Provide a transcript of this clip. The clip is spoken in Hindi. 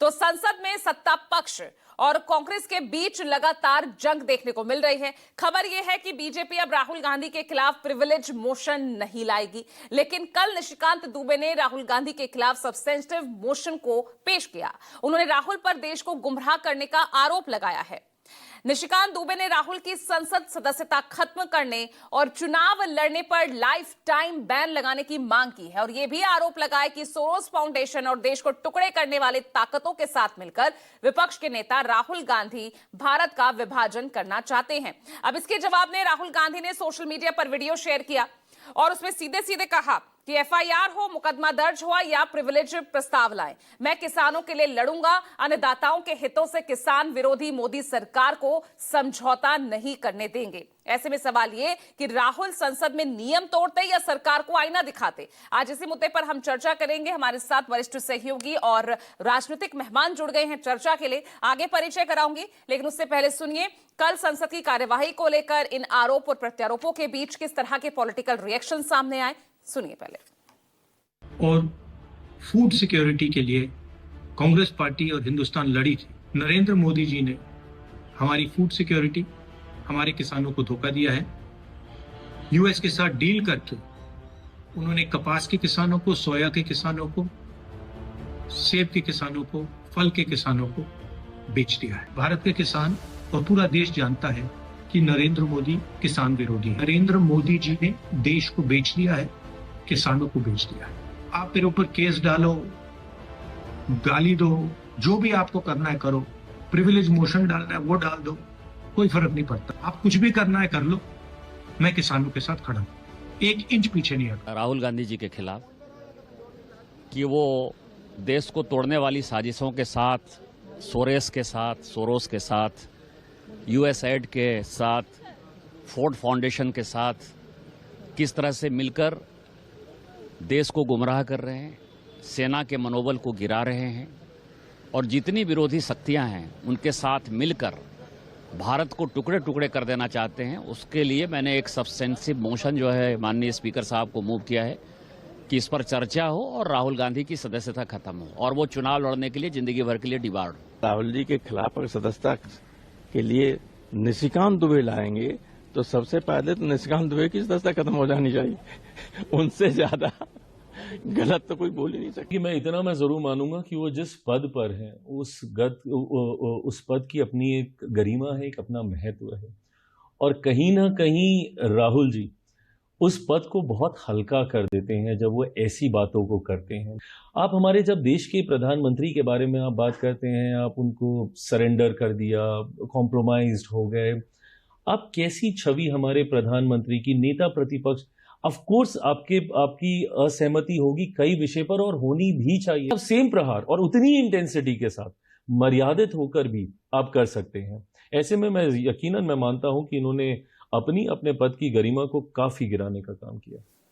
तो संसद में सत्ता पक्ष और कांग्रेस के बीच लगातार जंग देखने को मिल रही है। खबर यह है कि बीजेपी अब राहुल गांधी के खिलाफ प्रिविलेज मोशन नहीं लाएगी, लेकिन कल निशिकांत दुबे ने राहुल गांधी के खिलाफ सब्सटेंटिव मोशन को पेश किया। उन्होंने राहुल पर देश को गुमराह करने का आरोप लगाया है। निशिकांत दुबे ने राहुल की संसद सदस्यता खत्म करने और चुनाव लड़ने पर लाइफ टाइम बैन लगाने की मांग की है और यह भी आरोप लगाया कि सोरोस फाउंडेशन और देश को टुकड़े करने वाली ताकतों के साथ मिलकर विपक्ष के नेता राहुल गांधी भारत का विभाजन करना चाहते हैं। अब इसके जवाब में राहुल गांधी ने सोशल मीडिया पर वीडियो शेयर किया और उसमें सीधे सीधे कहा कि एफआईआर हो, मुकदमा दर्ज हुआ या प्रिविलेज प्रस्ताव लाएं, मैं किसानों के लिए लड़ूंगा। अन्नदाताओं के हितों से किसान विरोधी मोदी सरकार को समझौता नहीं करने देंगे। ऐसे में सवाल ये कि राहुल संसद में नियम तोड़ते या सरकार को आईना दिखाते। आज इसी मुद्दे पर हम चर्चा करेंगे। हमारे साथ वरिष्ठ सहयोगी और राजनीतिक मेहमान जुड़ गए हैं चर्चा के लिए। आगे परिचय कराऊंगी, लेकिन उससे पहले सुनिए कल संसद की कार्यवाही को लेकर इन आरोप और प्रत्यारोपों के बीच किस तरह के पॉलिटिकल रिएक्शन सामने आए। सुनिए पहले। और फूड सिक्योरिटी के लिए कांग्रेस पार्टी और हिंदुस्तान लड़ी थी। नरेंद्र मोदी जी ने हमारी फूड सिक्योरिटी, हमारे किसानों को धोखा दिया है। यूएस के साथ डील करके उन्होंने कपास के किसानों को, सोया के किसानों को, सेब के किसानों को, फल के किसानों को बेच दिया है। भारत के किसान और पूरा देश जानता है कि नरेंद्र मोदी किसान विरोधी है। नरेंद्र मोदी जी ने देश को बेच दिया है, किसानों को बेच दिया है। आप मेरे ऊपर केस डालो, गाली दो, जो भी आपको करना है करो, प्रिविलेज मोशन डालना है वो डाल दो, कोई फर्क नहीं पड़ता। आप कुछ भी करना है कर लो, मैं किसानों के साथ खड़ा हूं, एक इंच पीछे नहीं हटा। राहुल गांधी जी के खिलाफ कि वो देश को तोड़ने वाली साजिशों के साथ, सोरोस के साथ, यूएसएड के साथ, फोर्ड फाउंडेशन के साथ किस तरह से मिलकर देश को गुमराह कर रहे हैं, सेना के मनोबल को गिरा रहे हैं और जितनी विरोधी शक्तियां हैं उनके साथ मिलकर भारत को टुकड़े टुकड़े कर देना चाहते हैं। उसके लिए मैंने एक सब्सटेंसिव मोशन जो है माननीय स्पीकर साहब को मूव किया है कि इस पर चर्चा हो और राहुल गांधी की सदस्यता खत्म हो और वो चुनाव लड़ने के लिए जिंदगी भर के लिए डिबार्ड हो। राहुल जी के खिलाफ अगर सदस्यता के लिए निशिकांत दुबे लाएंगे तो सबसे पहले तो निशिकांत दुबे की सदस्यता खत्म हो जानी चाहिए। उनसे ज्यादा गलत तो कोई बोल ही नहीं सकता। मैं इतना जरूर मानूंगा कि वो जिस पद पर है उस पद की अपनी एक गरिमा है, एक अपना महत्व है और कहीं ना कहीं राहुल जी उस पद को बहुत हल्का कर देते हैं जब वो ऐसी बातों को करते हैं। आप हमारे जब देश के प्रधानमंत्री के बारे में आप बात करते हैं, आप उनको सरेंडर कर दिया, कॉम्प्रोमाइज्ड हो गए, आप कैसी छवि हमारे प्रधानमंत्री की, नेता प्रतिपक्ष, ऑफ कोर्स आपकी असहमति होगी कई विषय पर और होनी भी चाहिए। आप सेम प्रहार और उतनी इंटेंसिटी के साथ मर्यादित होकर भी आप कर सकते हैं। ऐसे में मैं यकीनन मानता हूं कि इन्होंने अपने पद की गरिमा को काफी गिराने का काम किया।